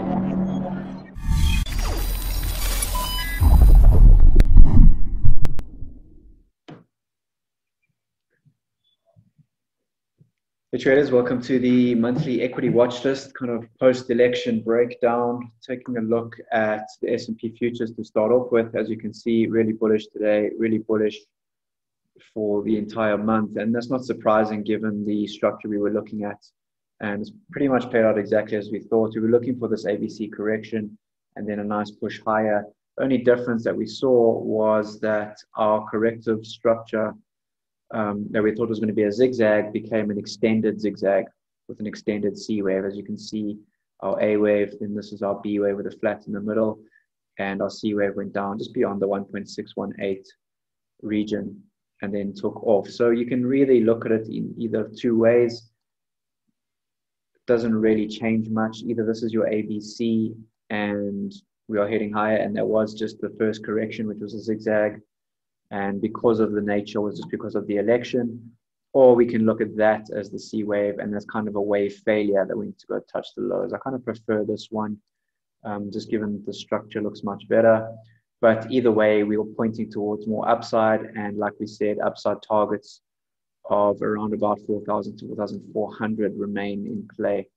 Hey traders, welcome to the monthly equity watch list, kind of post-election breakdown, taking a look at the S&P futures to start off with. As you can see, really bullish today, really bullish for the entire month. And that's not surprising given the structure we were looking at. And it's pretty much played out exactly as we thought. We were looking for this ABC correction and then a nice push higher. The only difference that we saw was that our corrective structure that we thought was going to be a zigzag became an extended zigzag with an extended C wave. As you can see, our A wave, then this is our B wave with a flat in the middle, and our C wave went down just beyond the 1.618 region and then took off. So you can really look at it in either two ways. It doesn't really change much. Either this is your ABC and we are heading higher, and there was just the first correction, which was a zigzag. And because of the nature, was just because of the election, or we can look at that as the C wave, and that's kind of a wave failure that we need to go touch the lows. I kind of prefer this one, just given the structure looks much better. But either way, we were pointing towards more upside, and like we said, upside targets of around about 4,000 to 4,400 remain in play.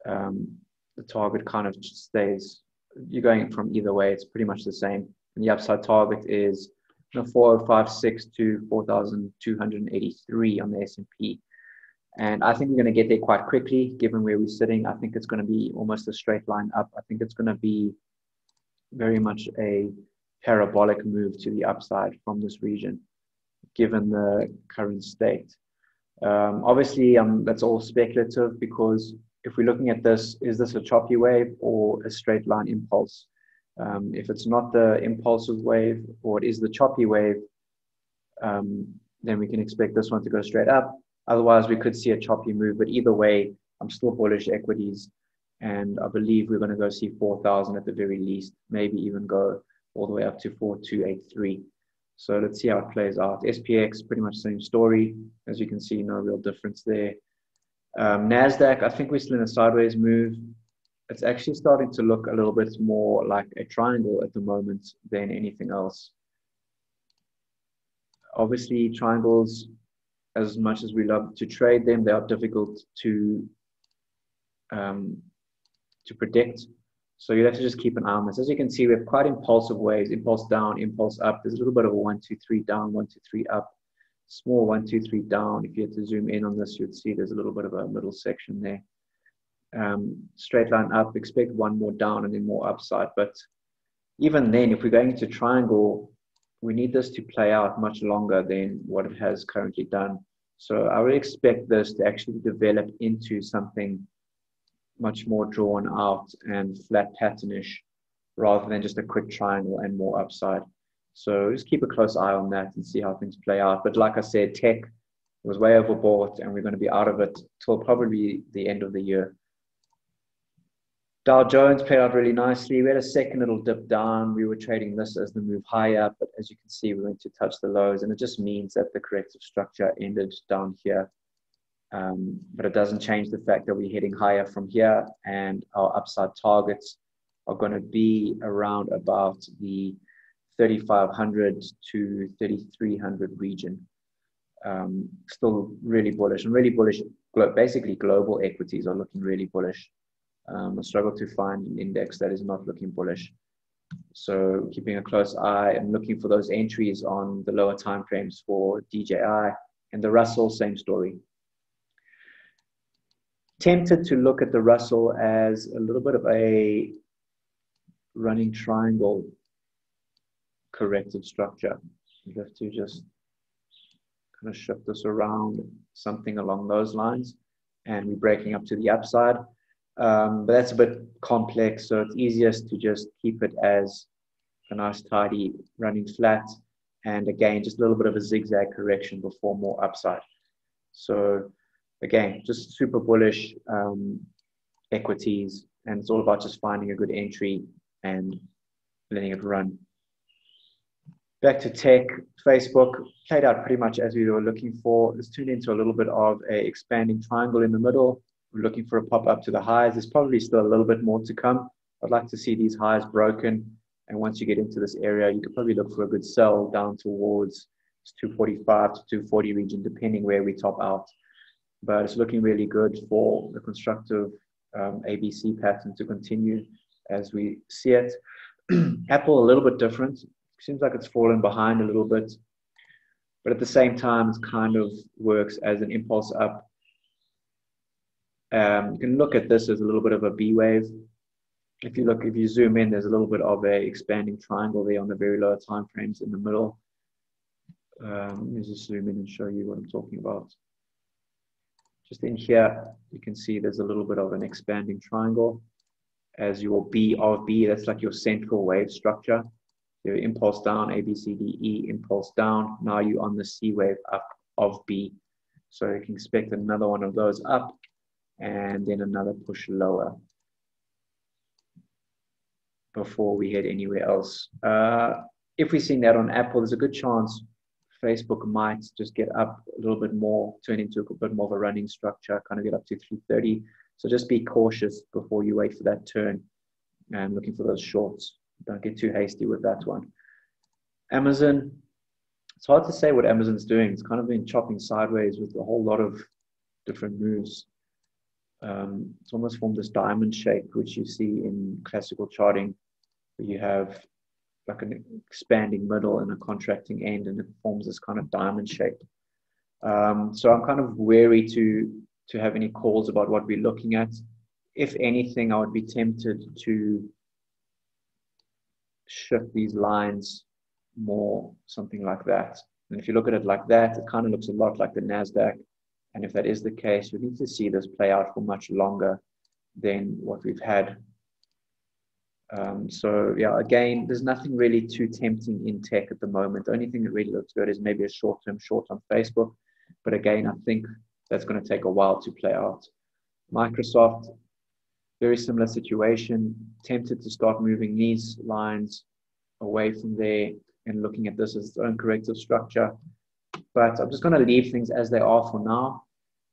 The target kind of stays. You're going from either way; it's pretty much the same. And the upside target is 4056 to 4,283 on the S&P. And I think we're going to get there quite quickly, given where we're sitting. I think it's going to be almost a straight line up. I think it's going to be very much a parabolic move to the upside from this region, given the current state. Obviously, that's all speculative, because if we're looking at this, is this a choppy wave or a straight line impulse? If it's not the impulsive wave, or it is the choppy wave, then we can expect this one to go straight up. Otherwise, we could see a choppy move. But either way, I'm still bullish equities, and I believe we're going to go see 4,000 at the very least, maybe even go all the way up to 4,283. So let's see how it plays out. SPX, pretty much same story. As you can see, no real difference there. NASDAQ, I think we're still in a sideways move. It's actually starting to look a little bit more like a triangle at the moment than anything else. Obviously, triangles, as much as we love to trade them, they are difficult to predict. So you have to just keep an eye on this. As you can see, we have quite impulsive waves: impulse down, impulse up. There's a little bit of a 1, 2, 3 down, 1, 2, 3 up, small 1, 2, 3 down. If you had to zoom in on this, you'd see there's a little bit of a middle section there. Straight line up, expect one more down and then more upside. But even then, if we're going into triangle, we need this to play out much longer than what it has currently done. So I would expect this to actually develop into something much more drawn out and flat patternish, rather than just a quick triangle and more upside. So just keep a close eye on that and see how things play out. But like I said, tech was way overbought, and we're going to be out of it till probably the end of the year. Dow Jones played out really nicely. We had a second little dip down. We were trading this as the move higher, but as you can see, we went to touch the lows, and it just means that the corrective structure ended down here. But it doesn't change the fact that we're heading higher from here, and our upside targets are going to be around about the 3,500 to 3,300 region. Still really bullish, and really bullish. Basically, global equities are looking really bullish. I struggle to find an index that is not looking bullish. So keeping a close eye and looking for those entries on the lower time frames for DJI and the Russell, same story. Tempted to look at the Russell as a little bit of a running triangle corrective structure. You have to just kind of shift this around, something along those lines, and we're breaking up to the upside. But that's a bit complex, so it's easiest to just keep it as a nice tidy running flat, and again just a little bit of a zigzag correction before more upside. So again, just super bullish equities, and it's all about just finding a good entry and letting it run. Back to tech, Facebook played out pretty much as we were looking for. It's turned into a little bit of a expanding triangle in the middle, We're looking for a pop up to the highs. There's probably still a little bit more to come. I'd like to see these highs broken. And once you get into this area, you could probably look for a good sell down towards 245 to 240 region, depending where we top out. But it's looking really good for the constructive ABC pattern to continue as we see it. Apple, a little bit different. Seems like it's fallen behind a little bit. But at the same time, it kind of works as an impulse up. You can look at this as a little bit of a B wave. If you zoom in, there's a little bit of a expanding triangle there on the very lower time frames in the middle. Let me just zoom in and show you what I'm talking about. Just in here, you can see there's a little bit of an expanding triangle as your B of B. That's like your central wave structure. Your impulse down, A, B, C, D, E, impulse down. Now you're on the C wave up of B. So you can expect another one of those up and then another push lower before we head anywhere else. If we're seeing that on Apple, there's a good chance Facebook might just get up a little bit more, turn into a bit more of a running structure, kind of get up to 330. So just be cautious before you wait for that turn and looking for those shorts. Don't get too hasty with that one. Amazon, it's hard to say what Amazon's doing. It's kind of been chopping sideways with a whole lot of different moves. It's almost formed this diamond shape, which you see in classical charting, where you have like an expanding middle and a contracting end, and it forms this kind of diamond shape. So I'm kind of wary to have any calls about what we're looking at. If anything, I would be tempted to shift these lines more, something like that. And if you look at it like that, it kind of looks a lot like the NASDAQ. And if that is the case, we need to see this play out for much longer than what we've had. So yeah, again, there's nothing really too tempting in tech at the moment. The only thing that really looks good is maybe a short-term short on Facebook. But again, I think that's going to take a while to play out. Microsoft, very similar situation, tempted to start moving these lines away from there and looking at this as its own corrective structure. But I'm just going to leave things as they are for now.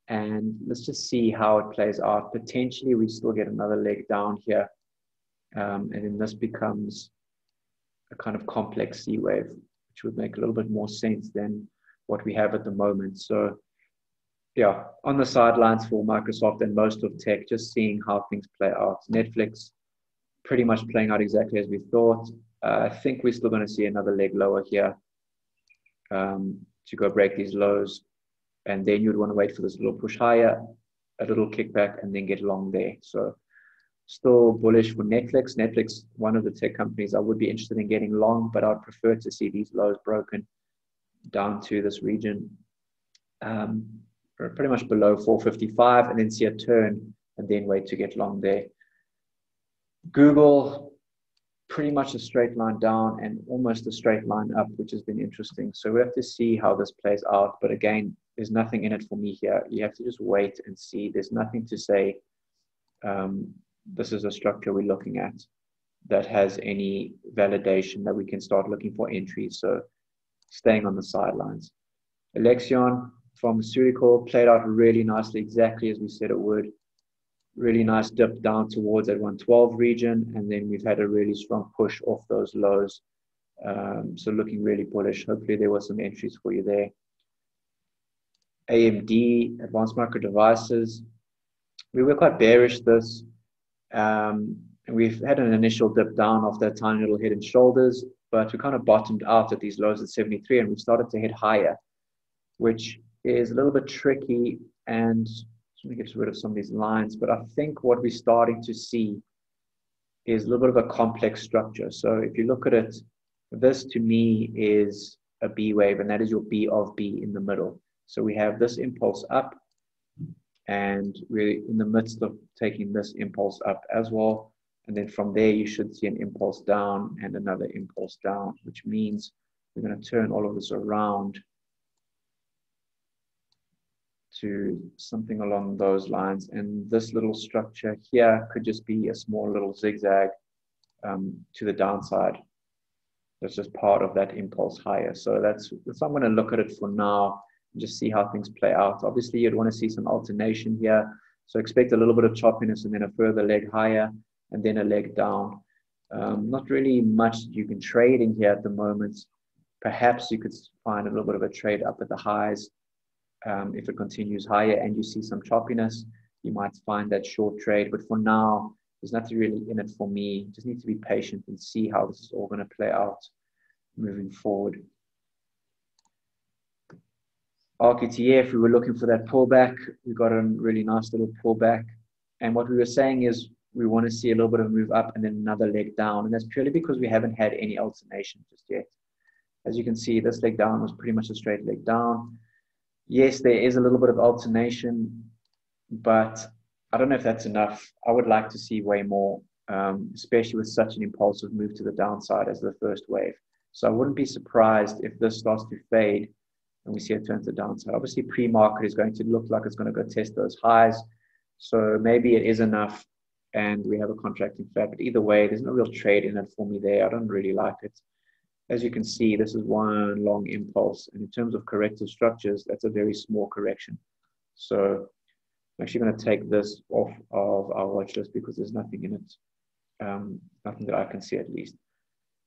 And let's just see how it plays out. Potentially, we still get another leg down here. And then this becomes a kind of complex C wave, which would make a little bit more sense than what we have at the moment. So yeah, on the sidelines for Microsoft and most of tech, just seeing how things play out. Netflix, pretty much playing out exactly as we thought. I think we're still going to see another leg lower here to go break these lows. And then you'd want to wait for this little push higher, a little kickback, and then get long there. So still bullish for Netflix. Netflix, one of the tech companies I would be interested in getting long, but I'd prefer to see these lows broken down to this region. Pretty much below 455, and then see a turn and then wait to get long there. Google, pretty much a straight line down and almost a straight line up, which has been interesting. So we have to see how this plays out. But again, there's nothing in it for me here. You have to just wait and see. There's nothing to say this is a structure we're looking at that has any validation that we can start looking for entries. So staying on the sidelines. Alexion, pharmaceutical, played out really nicely, exactly as we said it would. Really nice dip down towards that 112 region, and then we've had a really strong push off those lows. So looking really bullish. Hopefully there were some entries for you there. AMD, Advanced Micro Devices. We were quite bearish this. And we've had an initial dip down off that tiny little head and shoulders, but we kind of bottomed out at these lows at 73, and we've started to head higher, which is a little bit tricky. And let me get rid of some of these lines, but I think what we're starting to see is a little bit of a complex structure. So if you look at it, this to me is a B wave, and that is your B of B in the middle. So we have this impulse up, and we're in the midst of taking this impulse up as well. And then from there, you should see an impulse down and another impulse down, which means we're going to turn all of this around to something along those lines. And this little structure here could just be a small little zigzag to the downside. That's just part of that impulse higher. So that's I'm going to look at it for now and just see how things play out. Obviously, you'd want to see some alternation here. So expect a little bit of choppiness and then a further leg higher and then a leg down. Not really much you can trade in here at the moment. Perhaps you could find a little bit of a trade up at the highs. If it continues higher and you see some choppiness, you might find that short trade. But for now, there's nothing really in it for me. Just need to be patient and see how this is all going to play out moving forward. RQTF, we were looking for that pullback. We got a really nice little pullback. And what we were saying is we want to see a little bit of a move up and then another leg down. And that's purely because we haven't had any alternation just yet. As you can see, this leg down was pretty much a straight leg down. Yes, there is a little bit of alternation, but I don't know if that's enough. I would like to see way more, especially with such an impulsive move to the downside as the first wave. So I wouldn't be surprised if this starts to fade and we see it turn to the downside. Obviously, pre-market is going to look like it's going to go test those highs. So maybe it is enough and we have a contracting flat. But either way, there's no real trade in it for me there. I don't really like it. As you can see, this is one long impulse. And in terms of corrective structures, that's a very small correction. So I'm actually going to take this off of our watch list because there's nothing in it. Nothing that I can see at least.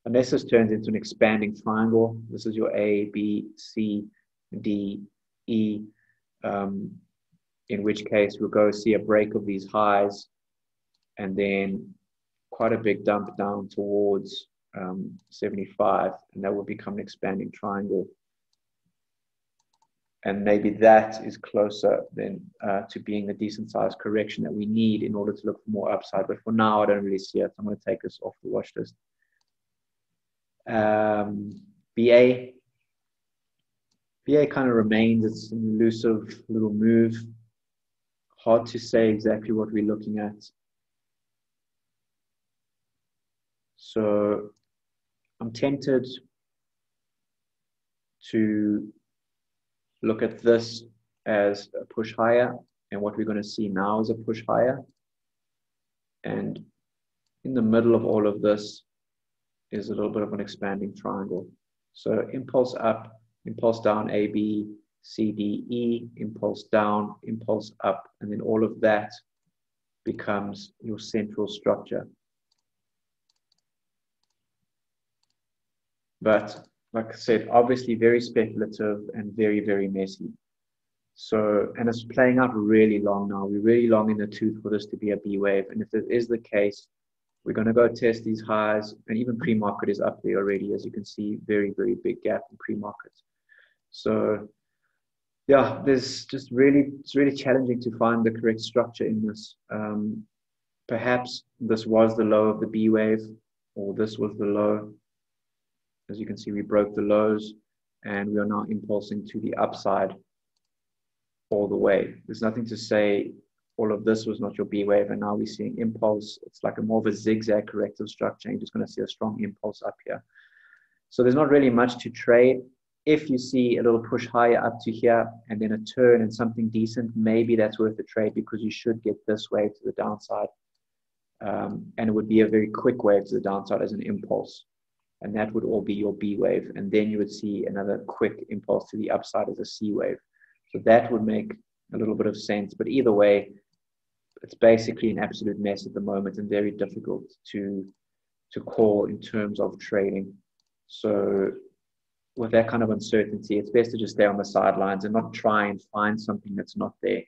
Unless this turns into an expanding triangle, this is your A, B, C, D, E, in which case we'll go see a break of these highs and then quite a big dump down towards 75, and that will become an expanding triangle. And maybe that is closer then to being the decent sized correction that we need in order to look for more upside. But for now, I don't really see it. I'm going to take this off the watch list. BA kind of remains. It's an elusive little move. Hard to say exactly what we're looking at. So I'm tempted to look at this as a push higher, and what we're going to see now is a push higher. And in the middle of all of this is a little bit of an expanding triangle. So impulse up, impulse down, A, B, C, D, E, impulse down, impulse up, and then all of that becomes your central structure. But like I said, obviously very speculative and very, very messy. So, and it's playing out really long now. We're really long in the tooth for this to be a B wave. And if this is the case, we're going to go test these highs, and even pre-market is up there already. As you can see, very, very big gap in pre-market. So yeah, it's really challenging to find the correct structure in this. Perhaps this was the low of the B wave, or this was the low. As you can see, we broke the lows and we are now impulsing to the upside all the way. There's nothing to say all of this was not your B wave, and now we're seeing impulse. It's like a more of a zigzag corrective structure. You're just going to see a strong impulse up here. So there's not really much to trade. If you see a little push higher up to here and then a turn and something decent, maybe that's worth the trade because you should get this wave to the downside. And it would be a very quick wave to the downside as an impulse. And that would all be your B wave. And then you would see another quick impulse to the upside as a C wave. So that would make a little bit of sense. But either way, it's basically an absolute mess at the moment and very difficult to call in terms of trading. So with that kind of uncertainty, it's best to just stay on the sidelines and not try and find something that's not there.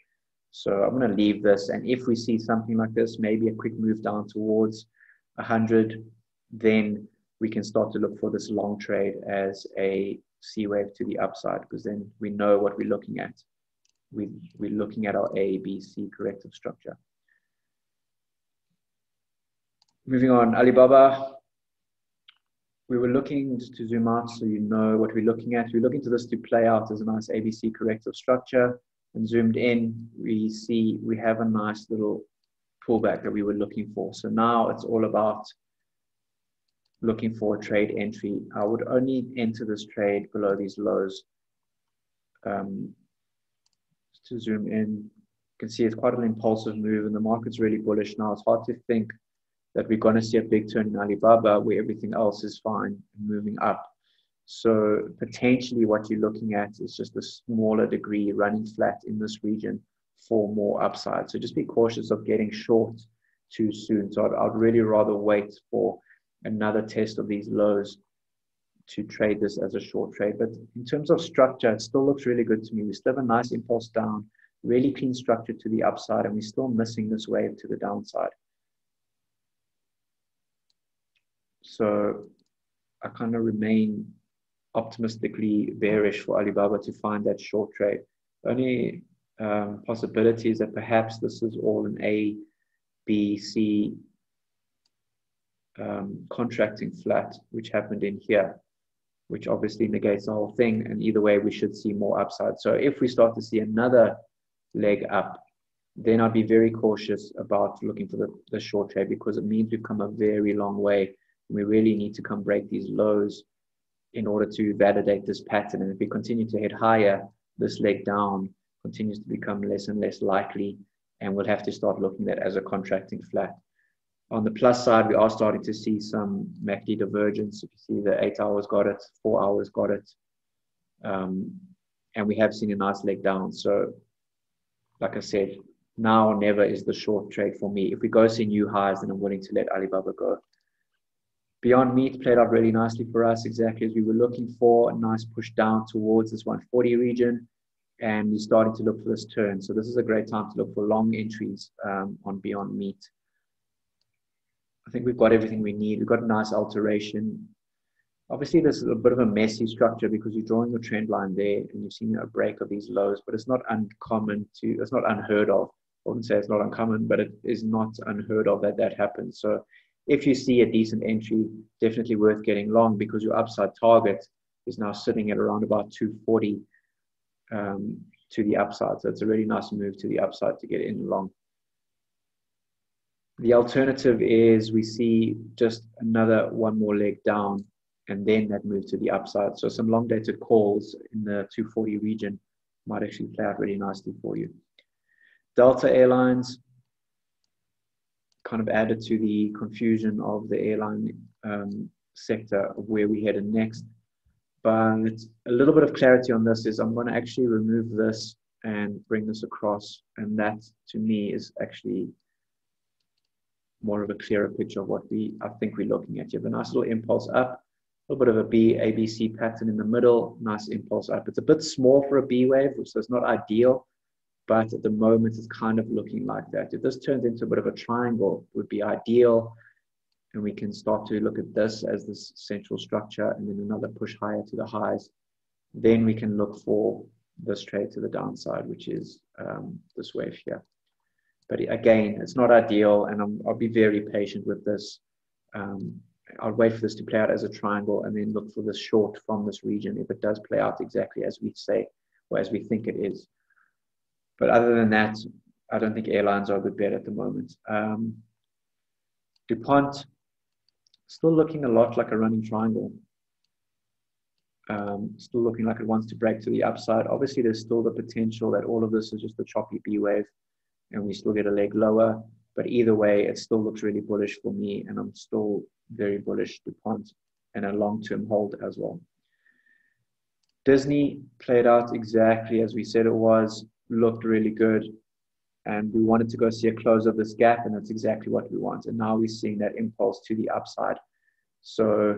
So I'm going to leave this. And if we see something like this, maybe a quick move down towards 100, then we can start to look for this long trade as a C wave to the upside, because then we know what we're looking at. We're looking at our A, B, C corrective structure. Moving on, Alibaba. We were looking, just to zoom out so you know what we're looking at. We're looking to this to play out as a nice ABC corrective structure. And zoomed in, we see we have a nice little pullback that we were looking for. So now it's all about looking for a trade entry. I would only enter this trade below these lows. To zoom in, you can see it's quite an impulsive move and the market's really bullish now. It's hard to think that we're going to see a big turn in Alibaba where everything else is fine and moving up. So potentially what you're looking at is just a smaller degree running flat in this region for more upside. So just be cautious of getting short too soon. So I'd really rather wait for another test of these lows to trade this as a short trade. But in terms of structure, it still looks really good to me. We still have a nice impulse down, really clean structure to the upside, and we're still missing this wave to the downside. So I kind of remain optimistically bearish for Alibaba to find that short trade. The only possibility is that perhaps this is all an A, B, C contracting flat, which happened in here, which obviously negates the whole thing. And either way, we should see more upside. So if we start to see another leg up, then I'd be very cautious about looking for the short trade, because it means we've come a very long way. We really need to come break these lows in order to validate this pattern. And if we continue to head higher, this leg down continues to become less and less likely, and we'll have to start looking at it as a contracting flat. On the plus side, we are starting to see some MACD divergence. You can see the 8 hours got it, 4 hours got it, and we have seen a nice leg down. So like I said, now or never is the short trade for me. If we go see new highs, then I'm willing to let Alibaba go. Beyond Meat played out really nicely for us, exactly as we were looking for. A nice push down towards this 140 region, and we're starting to look for this turn. So this is a great time to look for long entries on Beyond Meat. I think we've got everything we need. We've got a nice alteration. Obviously, this is a bit of a messy structure because you're drawing your trend line there and you've seen a break of these lows, but it's not uncommon to, it's not unheard of. I wouldn't say it's not uncommon, but it is not unheard of that happens. So if you see a decent entry, definitely worth getting long, because your upside target is now sitting at around about 240 to the upside. So it's a really nice move to the upside to get in long. The alternative is we see just another one more leg down and then that move to the upside. So some long dated calls in the 240 region might actually play out really nicely for you. Delta Airlines kind of added to the confusion of the airline sector of where we headed next. But a little bit of clarity on this is I'm going to actually remove this and bring this across. And that to me is actually more of a clearer picture of what I think we're looking at. You have a nice little impulse up, a little bit of a ABC pattern in the middle, nice impulse up. It's a bit small for a B wave, so it's not ideal, but at the moment it's kind of looking like that. If this turns into a bit of a triangle, it would be ideal, and we can start to look at this as this central structure and then another push higher to the highs. Then we can look for this trade to the downside, which is this wave here. But again, it's not ideal, and I'll be very patient with this. I'll wait for this to play out as a triangle and then look for this short from this region if it does play out exactly as we say or as we think it is. But other than that, I don't think airlines are a good bet at the moment. DuPont, still looking a lot like a running triangle. Still looking like it wants to break to the upside. Obviously, there's still the potential that all of this is just a choppy B wave and we still get a leg lower. But either way, it still looks really bullish for me, and I'm still very bullish DuPont and a long-term hold as well. Disney played out exactly as we said it was, looked really good, and we wanted to go see a close of this gap, and that's exactly what we want. And now we're seeing that impulse to the upside. So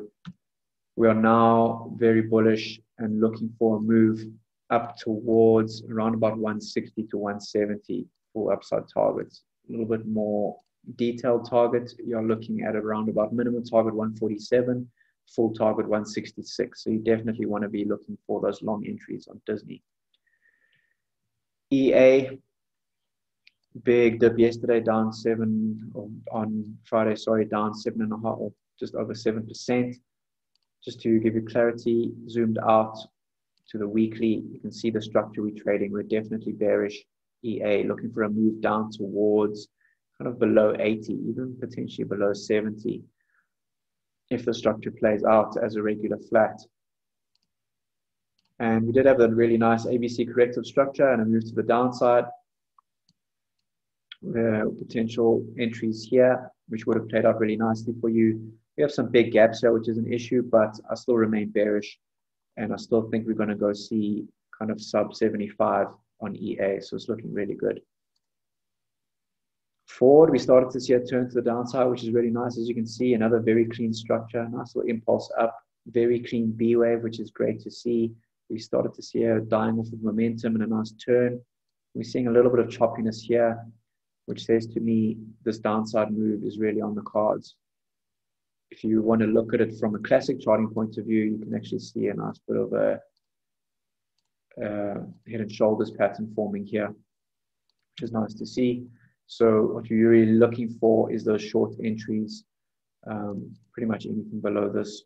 we are now very bullish and looking for a move up towards around about 160 to 170 for upside targets. A little bit more detailed target, you're looking at around about minimum target 147, full target 166. So you definitely want to be looking for those long entries on Disney. EA, big dip yesterday, down 7, or on Friday, sorry, down 7.5, or just over 7%. Just to give you clarity, zoomed out to the weekly, you can see the structure we're trading. We're definitely bearish. EA looking for a move down towards kind of below 80, even potentially below 70, if the structure plays out as a regular flat. And we did have a really nice ABC corrective structure and a move to the downside. The potential entries here, which would have played out really nicely for you. We have some big gaps here, which is an issue, but I still remain bearish. And I still think we're going to go see kind of sub 75 on EA. So it's looking really good. Forward, we started to see a turn to the downside, which is really nice. As you can see, another very clean structure, nice little impulse up, very clean B wave, which is great to see. We started to see a dying off of momentum and a nice turn. We're seeing a little bit of choppiness here, which says to me this downside move is really on the cards. If you want to look at it from a classic charting point of view, you can actually see a nice bit of a head and shoulders pattern forming here, which is nice to see. So what you're really looking for is those short entries. Pretty much anything below this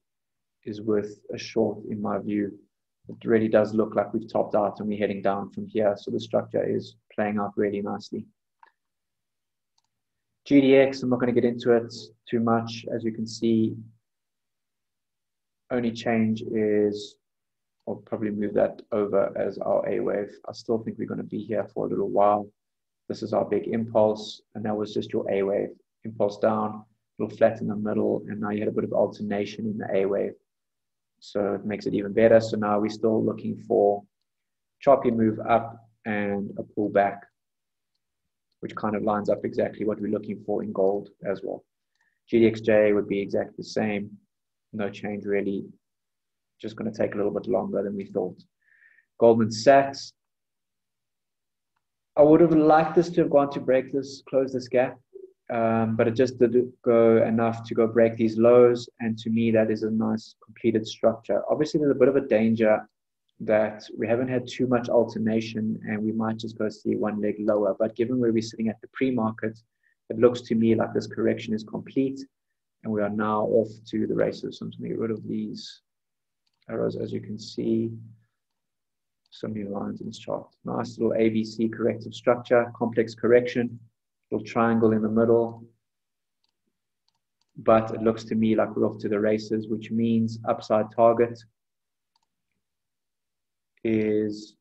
is worth a short in my view. It really does look like we've topped out and we're heading down from here. So the structure is playing out really nicely. GDX, I'm not going to get into it too much. As you can see, only change is, I'll probably move that over as our A wave. I still think we're going to be here for a little while. This is our big impulse, and that was just your A wave. Impulse down, a little flat in the middle, and now you had a bit of alternation in the A wave. So it makes it even better. So now we're still looking for choppy move up and a pullback, which kind of lines up exactly what we're looking for in gold as well. GDXJ would be exactly the same. No change really. Just going to take a little bit longer than we thought. Goldman Sachs. I would have liked this to have gone to break this, close this gap, but it just didn't go enough to go break these lows. And to me, that is a nice completed structure. Obviously, there's a bit of a danger that we haven't had too much alternation and we might just go see one leg lower. But given where we're sitting at the pre-market, it looks to me like this correction is complete and we are now off to the races. So I'm going to get rid of these arrows, as you can see. So many lines in this chart. Nice little ABC corrective structure, complex correction, little triangle in the middle. But it looks to me like we're off to the races, which means upside target is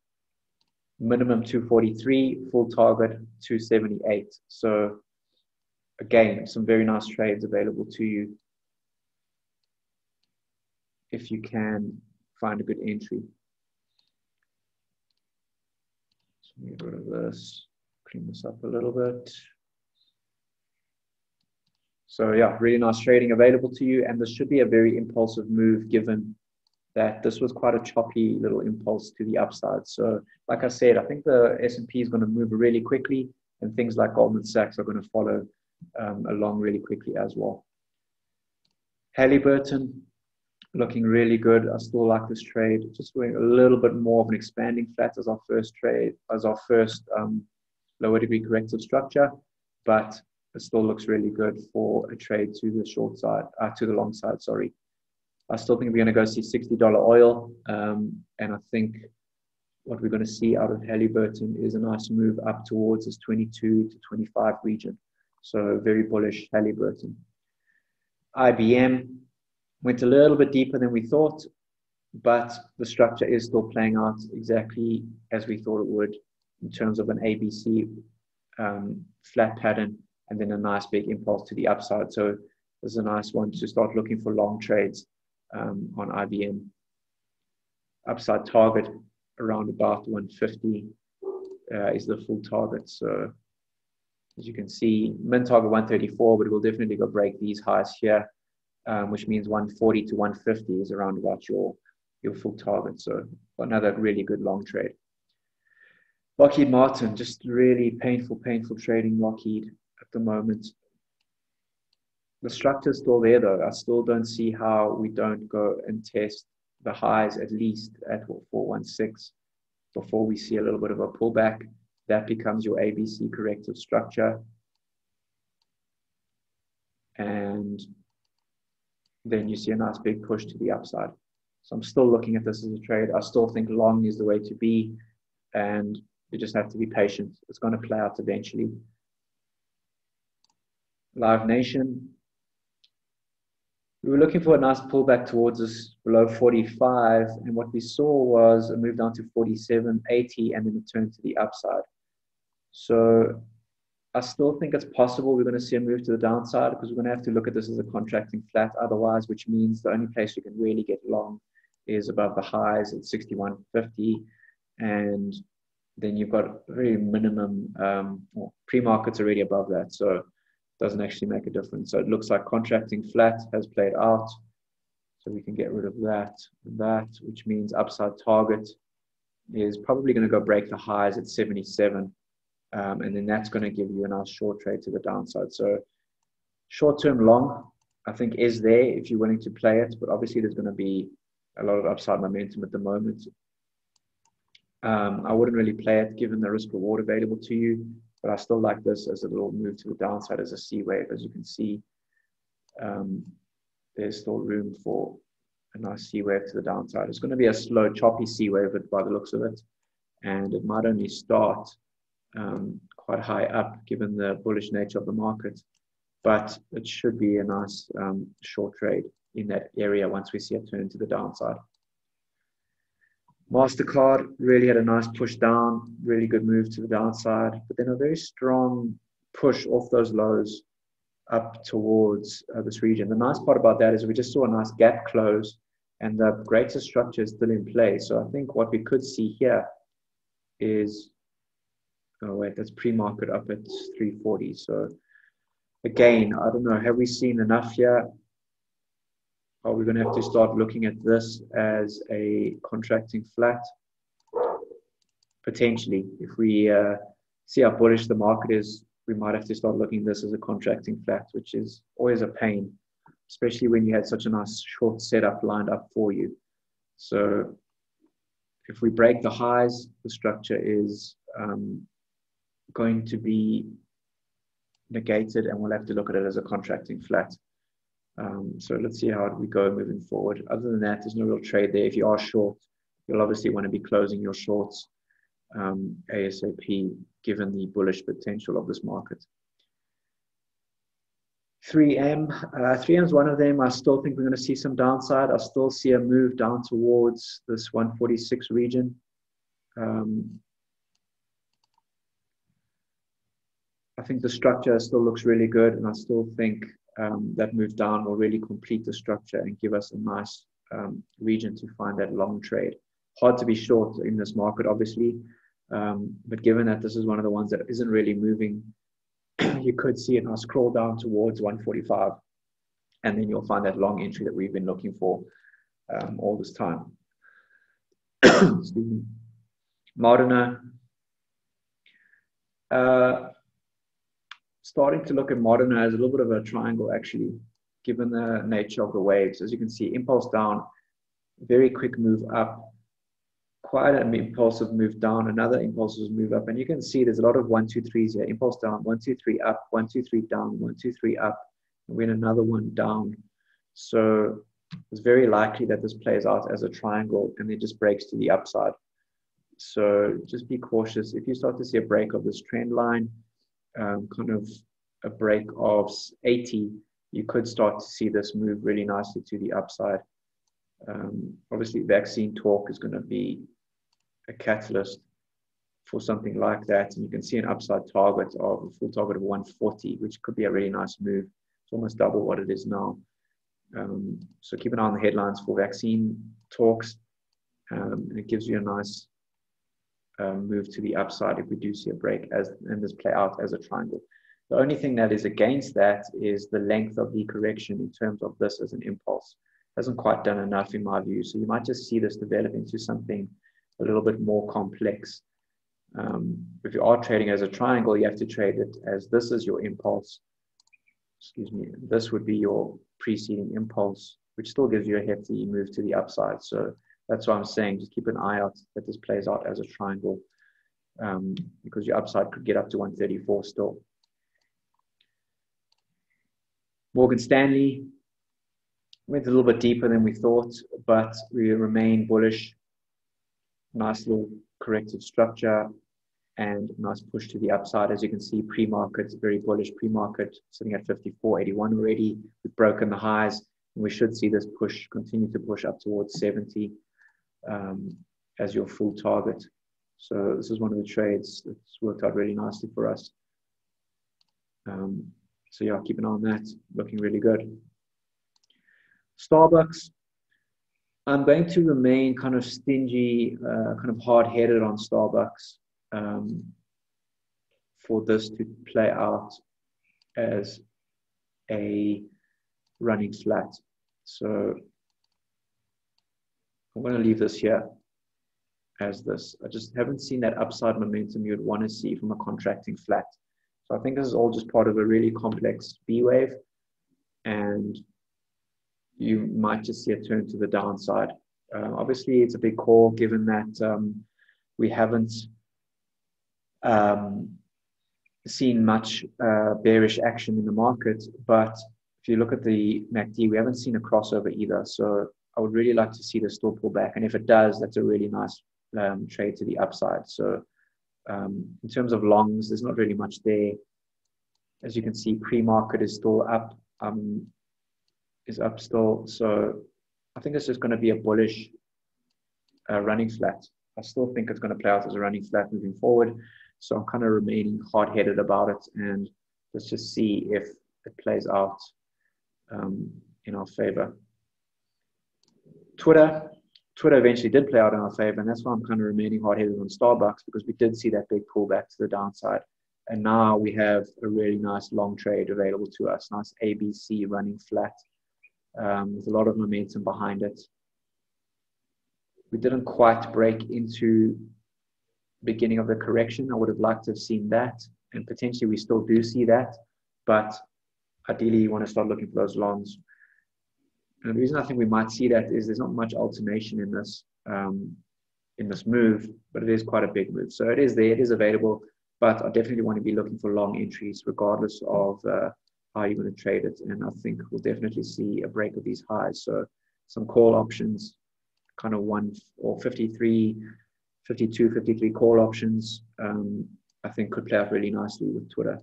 minimum 243, full target 278. So again, some very nice trades available to you if you can find a good entry. So get rid of this, clean this up a little bit. So yeah, really nice trading available to you. And this should be a very impulsive move given that this was quite a choppy little impulse to the upside. So like I said, I think the S&P is going to move really quickly and things like Goldman Sachs are going to follow along really quickly as well. Halliburton, looking really good. I still like this trade. Just doing a little bit more of an expanding flat as our first trade, as our first lower degree corrective structure, but it still looks really good for a trade to the short side, to the long side, sorry. I still think we're going to go see $60 oil. And I think what we're going to see out of Halliburton is a nice move up towards this 22 to 25 region. So very bullish Halliburton. IBM went a little bit deeper than we thought, but the structure is still playing out exactly as we thought it would in terms of an ABC flat pattern and then a nice big impulse to the upside. So this is a nice one to start looking for long trades on IBM. Upside target around about 150 is the full target. So as you can see, min target 134, but it will definitely go break these highs here, which means 140 to 150 is around about your full target. So another really good long trade. Lockheed Martin, just really painful trading Lockheed at the moment. The structure is still there though. I still don't see how we don't go and test the highs at least at 416 before we see a little bit of a pullback. That becomes your ABC corrective structure. And then you see a nice big push to the upside. So I'm still looking at this as a trade. I still think long is the way to be. And you just have to be patient. It's going to play out eventually. Live Nation. We were looking for a nice pullback towards us below 45. And what we saw was a move down to 47.80 and then a turn to the upside. So I still think it's possible we're going to see a move to the downside because we're going to have to look at this as a contracting flat otherwise, which means the only place we can really get long is above the highs at 61.50. And then you've got very minimum, well, pre-market's already above that, so it doesn't actually make a difference. So it looks like contracting flat has played out. So we can get rid of that, which means upside target is probably going to go break the highs at 77. And then that's going to give you a nice short trade to the downside. So short-term long, I think, is there if you're willing to play it, but obviously there's going to be a lot of upside momentum at the moment. I wouldn't really play it given the risk reward available to you, but I still like this as a little move to the downside as a C wave. As you can see, there's still room for a nice C wave to the downside. It's going to be a slow, choppy C wave by the looks of it, and it might only start quite high up given the bullish nature of the market, but it should be a nice short trade in that area once we see it turn to the downside. MasterCard really had a nice push down, really good move to the downside, but then a very strong push off those lows up towards this region. The nice part about that is we just saw a nice gap close and the greater structure is still in play. So I think what we could see here is, oh wait, that's pre-market up at 340. So again, I don't know, have we seen enough here? Are we going to have to start looking at this as a contracting flat? Potentially. If we see how bullish the market is, we might have to start looking at this as a contracting flat, which is always a pain, especially when you had such a nice short setup lined up for you. So if we break the highs, the structure is going to be negated and we'll have to look at it as a contracting flat. So let's see how we go moving forward. Other than that, there's no real trade there. If you are short, you'll obviously want to be closing your shorts ASAP, given the bullish potential of this market. 3M is one of them. I still think we're going to see some downside. I still see a move down towards this 146 region. I think the structure still looks really good, and I still think that move down will really complete the structure and give us a nice region to find that long trade. Hard to be short in this market, obviously, but given that this is one of the ones that isn't really moving, you could see a nice crawl down towards 145, and then you'll find that long entry that we've been looking for all this time. Excuse me. Moderna. Starting to look at Moderna as a little bit of a triangle, actually, given the nature of the waves. As you can see, impulse down, very quick move up, quite an impulsive move down, another impulsive move up. And you can see there's a lot of 1, 2, 3s here. Impulse down, 1, 2, 3 up, 1, 2, 3 down, 1, 2, 3 up, and then another one down. So it's very likely that this plays out as a triangle and then just breaks to the upside. So just be cautious. If you start to see a break of this trend line, kind of a break of 80, you could start to see this move really nicely to the upside. Obviously, vaccine talk is going to be a catalyst for something like that. And you can see an upside target of a full target of 140, which could be a really nice move. It's almost double what it is now. So keep an eye on the headlines for vaccine talks. And it gives you a nice move to the upside if we do see a break and this play out as a triangle. The only thing that is against that is the length of the correction in terms of this as an impulse. Hasn't quite done enough in my view. So you might just see this develop into something a little bit more complex. If you are trading as a triangle, you have to trade it as this is your impulse. Excuse me. This would be your preceding impulse, which still gives you a hefty move to the upside. So that's why I'm saying just keep an eye out that this plays out as a triangle, because your upside could get up to 134 still. Morgan Stanley went a little bit deeper than we thought, but we remain bullish. Nice little corrective structure and nice push to the upside. As you can see, pre-market, very bullish pre-market, sitting at 54.81 already. We've broken the highs, and we should see this push continue to push up towards 70 as your full target. So this is one of the trades that's worked out really nicely for us. So yeah, keep an eye on that. Looking really good. Starbucks. I'm going to remain kind of stingy, kind of hard-headed on Starbucks. for this to play out as a running flat. So I'm going to leave this here as this. I just haven't seen that upside momentum you'd want to see from a contracting flat. So I think this is all just part of a really complex B wave, and you might just see a turn to the downside. Obviously, it's a big call given that we haven't seen much bearish action in the market. But if you look at the MACD, we haven't seen a crossover either. So I would really like to see this still pull back. And if it does, that's a really nice trade to the upside. So in terms of longs, there's not really much there. As you can see, pre-market is still up, is up still. So I think it's just going to be a bullish running flat. I still think it's going to play out as a running flat moving forward. So I'm kind of remaining hard-headed about it, and let's just see if it plays out in our favor. Twitter eventually did play out in our favor, and that's why I'm kind of remaining hard-headed on Starbucks, because we did see that big pullback to the downside. And now we have a really nice long trade available to us, nice ABC running flat with a lot of momentum behind it. We didn't quite break into beginning of the correction. I would have liked to have seen that, and potentially we still do see that, but ideally you want to start looking for those longs. And the reason I think we might see that is there's not much alternation in this move, but it is quite a big move. So it is there, it is available, but I definitely want to be looking for long entries regardless of how you're going to trade it. And I think we'll definitely see a break of these highs. So some call options, kind of 53 call options, I think could play out really nicely with Twitter.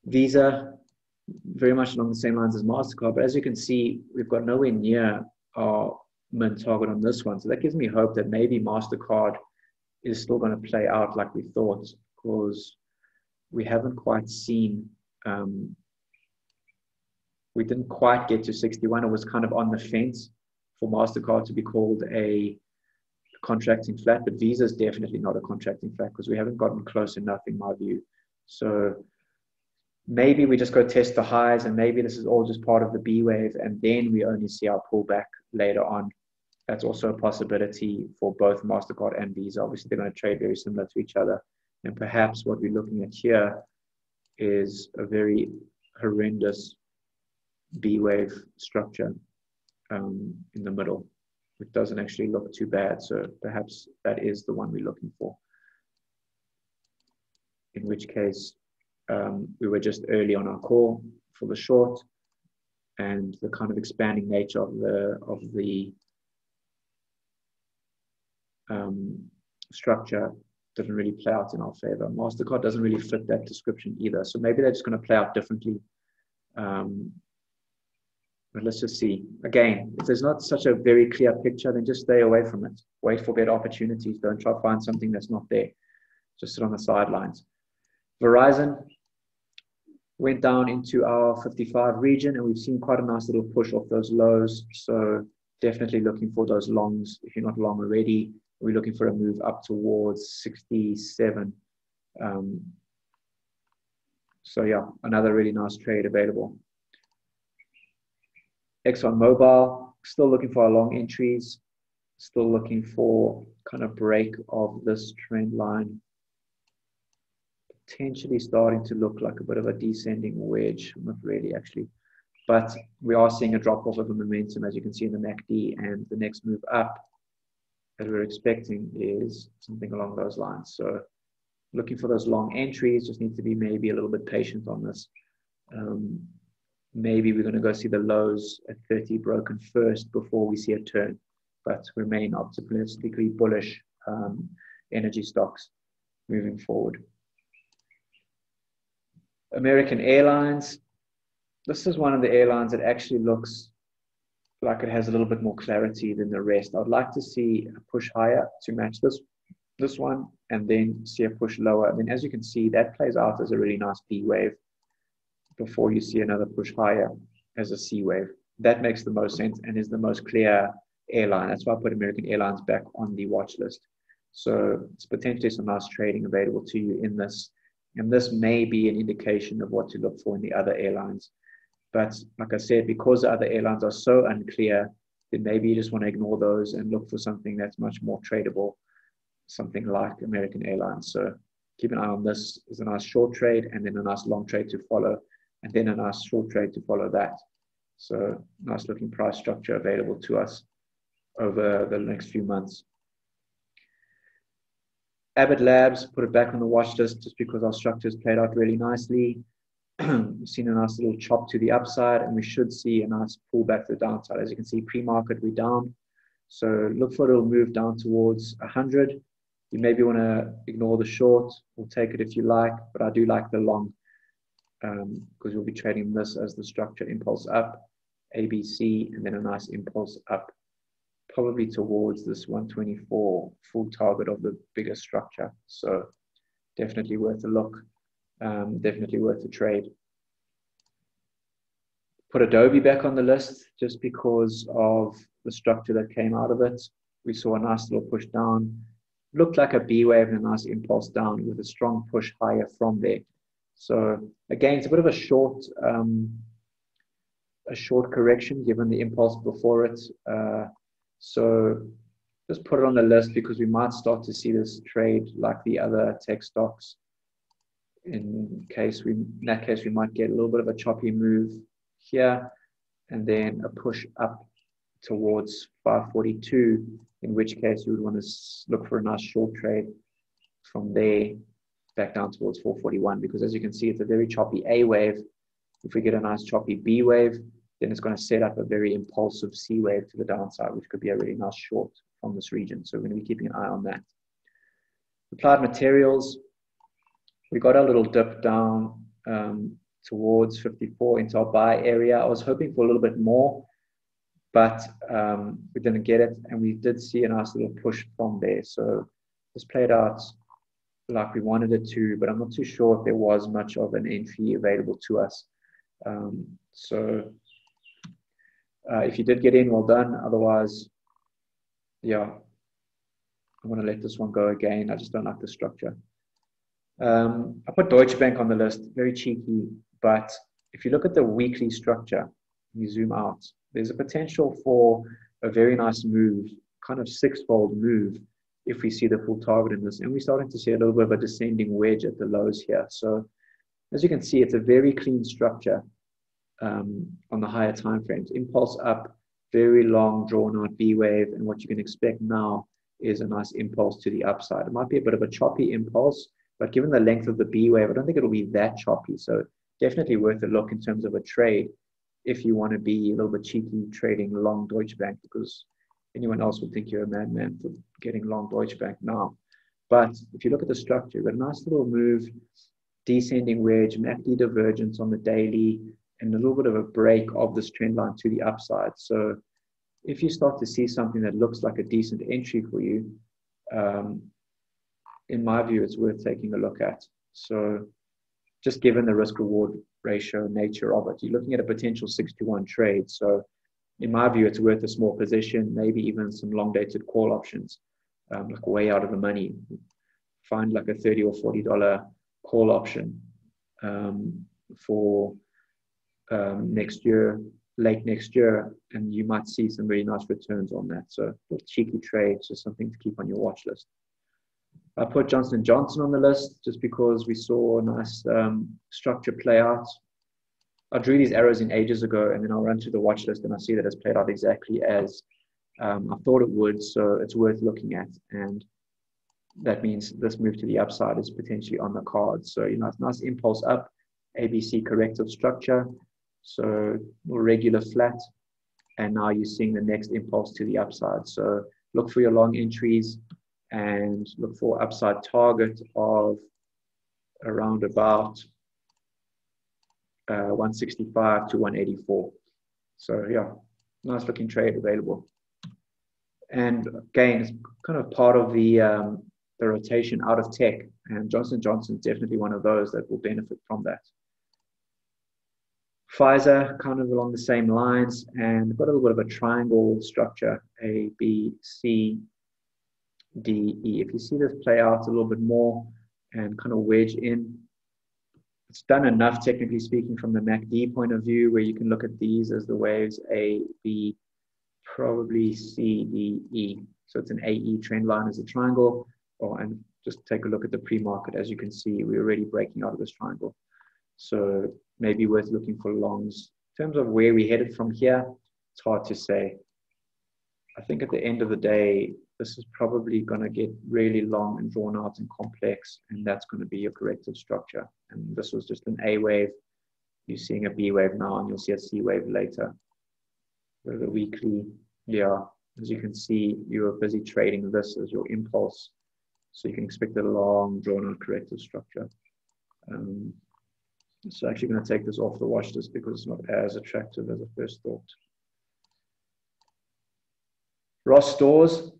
Visa, very much along the same lines as MasterCard, but as you can see, we've got nowhere near our min target on this one. So that gives me hope that maybe MasterCard is still going to play out like we thought, because we haven't quite seen, we didn't quite get to 61. It was kind of on the fence for MasterCard to be called a contracting flat, but Visa is definitely not a contracting flat because we haven't gotten close enough in my view. So maybe we just go test the highs, and maybe this is all just part of the B wave, and then we only see our pullback later on. That's also a possibility for both MasterCard and Visa. Obviously, they're going to trade very similar to each other. And perhaps what we're looking at here is a very horrendous B wave structure in the middle, which doesn't actually look too bad. So perhaps that is the one we're looking for. In which case, we were just early on our call for the short, and the kind of expanding nature of the structure didn't really play out in our favor. MasterCard doesn't really fit that description either. So maybe they're just going to play out differently. But let's just see. Again, if there's not such a very clear picture, then just stay away from it. Wait for better opportunities. Don't try to find something that's not there. Just sit on the sidelines. Verizon went down into our 55 region, and we've seen quite a nice little push off those lows. So definitely looking for those longs. If you're not long already, we're looking for a move up towards 67. So yeah, another really nice trade available. ExxonMobil, still looking for our long entries, still looking for kind of break of this trend line. Potentially starting to look like a bit of a descending wedge, not really actually, but we are seeing a drop off of the momentum, as you can see in the MACD, and the next move up that we're expecting is something along those lines. So looking for those long entries, just need to be maybe a little bit patient on this. Maybe we're going to go see the lows at 30 broken first before we see a turn, but remain optimistically bullish energy stocks moving forward. American Airlines. This is one of the airlines that actually looks like it has a little bit more clarity than the rest. I would like to see a push higher to match this one, and then see a push lower. And then as you can see, that plays out as a really nice B wave before you see another push higher as a C wave. That makes the most sense and is the most clear airline. That's why I put American Airlines back on the watch list. So it's potentially some nice trading available to you in this. And this may be an indication of what to look for in the other airlines. But like I said, because the other airlines are so unclear, then maybe you just want to ignore those and look for something that's much more tradable, something like American Airlines. So keep an eye on this. Is a nice short trade and then a nice long trade to follow, and then a nice short trade to follow that. So nice looking price structure available to us over the next few months. Abbott Labs, put it back on the watch list just because our structure has played out really nicely. We've seen a nice little chop to the upside, and we should see a nice pullback to the downside. As you can see, pre-market, we're down. So look for a little move down towards 100. You maybe want to ignore the short or take it if you like, but I do like the long because we'll be trading this as the structure impulse up, ABC, and then a nice impulse up, probably towards this 124 full target of the bigger structure. So definitely worth a look, definitely worth a trade. Put Adobe back on the list just because of the structure that came out of it. We saw a nice little push down, looked like a B wave and a nice impulse down with a strong push higher from there. So again, it's a bit of a short correction given the impulse before it. So just put it on the list because we might start to see this trade like the other tech stocks. In that case, we might get a little bit of a choppy move here and then a push up towards 542, in which case you would want to look for a nice short trade from there back down towards 441, because as you can see, it's a very choppy A wave. If we get a nice choppy B wave, then it's going to set up a very impulsive C wave to the downside, which could be a really nice short from this region. So we're going to be keeping an eye on that. Applied Materials, we got a little dip down towards 54 into our buy area. I was hoping for a little bit more, but we didn't get it. And we did see a nice little push from there. So this played out like we wanted it to, but I'm not too sure if there was much of an entry available to us. If you did get in, well done. Otherwise, yeah, I'm going to let this one go again. I just don't like the structure. I put Deutsche Bank on the list, very cheeky, but if you look at the weekly structure, you zoom out, there's a potential for a very nice move, kind of six-fold move, if we see the full target in this. And we're starting to see a little bit of a descending wedge at the lows here. So as you can see, it's a very clean structure on the higher time frames. Impulse up, very long drawn-out B wave, and what you can expect now is a nice impulse to the upside. It might be a bit of a choppy impulse, but given the length of the B wave, I don't think it'll be that choppy. So definitely worth a look in terms of a trade if you want to be a little bit cheeky trading long Deutsche Bank, because anyone else would think you're a madman for getting long Deutsche Bank now. But if you look at the structure, you've got a nice little move, descending wedge, MACD divergence on the daily, and a little bit of a break of this trend line to the upside. So if you start to see something that looks like a decent entry for you, in my view, it's worth taking a look at. So just given the risk reward ratio nature of it, you're looking at a potential 6-to-1 trade. So in my view, it's worth a small position, maybe even some long dated call options, like way out of the money. Find like a $30 or $40 call option for next year, late next year, and you might see some really nice returns on that. So a cheeky trade, just something to keep on your watch list. I put Johnson & Johnson on the list just because we saw a nice structure play out. I drew these arrows in ages ago, and then I'll run through the watch list and I see that it's played out exactly as I thought it would. So it's worth looking at. And that means this move to the upside is potentially on the cards. So, it's nice impulse up, ABC corrective structure. So regular flat. And now you're seeing the next impulse to the upside. So look for your long entries and look for upside target of around about 165 to 184. So yeah, nice looking trade available. And again, it's kind of part of the rotation out of tech, and Johnson & Johnson is definitely one of those that will benefit from that. Pfizer, kind of along the same lines, and got a little bit of a triangle structure, A, B, C, DE. If you see this play out a little bit more and kind of wedge in, it's done enough, technically speaking, from the MACD point of view, where you can look at these as the waves A, B, probably C, D, E. So it's an AE trend line as a triangle. And just take a look at the pre-market. As you can see, we're already breaking out of this triangle. So maybe worth looking for longs. In terms of where we headed from here, it's hard to say. I think at the end of the day, this is probably going to get really long and drawn out and complex, and that's going to be your corrective structure. And this was just an A wave. You're seeing a B wave now, and you'll see a C wave later. So the weekly, yeah, as you can see, you're busy trading this as your impulse. So you can expect a long, drawn out corrective structure. So actually going to take this off the watch list because it's not as attractive as I first thought. Ross Stores,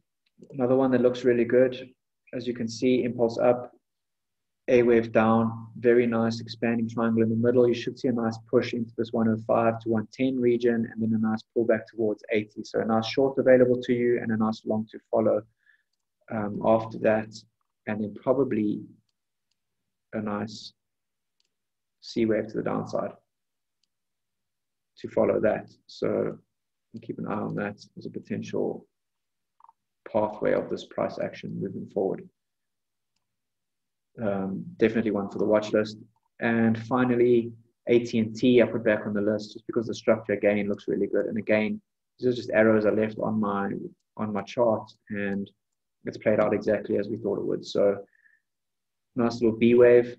another one that looks really good. As you can see, impulse up, A wave down, very nice expanding triangle in the middle. You should see a nice push into this 105 to 110 region, and then a nice pullback towards 80. So a nice short available to you and a nice long to follow after that, and then probably a nice C wave to the downside to follow that. So keep an eye on that as a potential pathway of this price action moving forward. Definitely one for the watch list. And finally, AT&T I put back on the list just because the structure again looks really good. And again, these are just arrows I left on my chart, and it's played out exactly as we thought it would. So nice little B wave.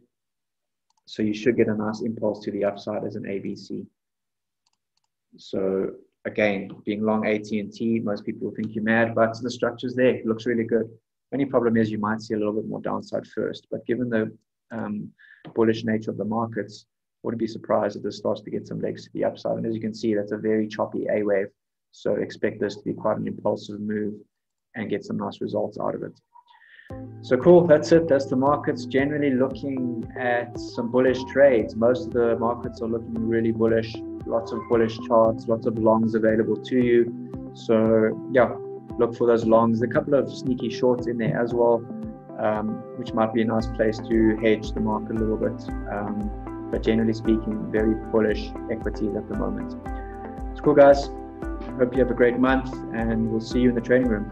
So you should get a nice impulse to the upside as an ABC. So again, being long AT&T, most people will think you're mad, but the structure's there. It looks really good. Only problem is you might see a little bit more downside first, but given the bullish nature of the markets, wouldn't be surprised if this starts to get some legs to the upside. And as you can see, that's a very choppy A wave. So expect this to be quite an impulsive move and get some nice results out of it. So cool, that's it. That's the markets. Generally looking at some bullish trades. Most of the markets are looking really bullish. Lots of bullish charts, lots of longs available to you. So yeah, look for those longs. A couple of sneaky shorts in there as well, which might be a nice place to hedge the market a little bit. But generally speaking, very bullish equities at the moment. It's cool, guys. Hope you have a great month, and we'll see you in the trading room.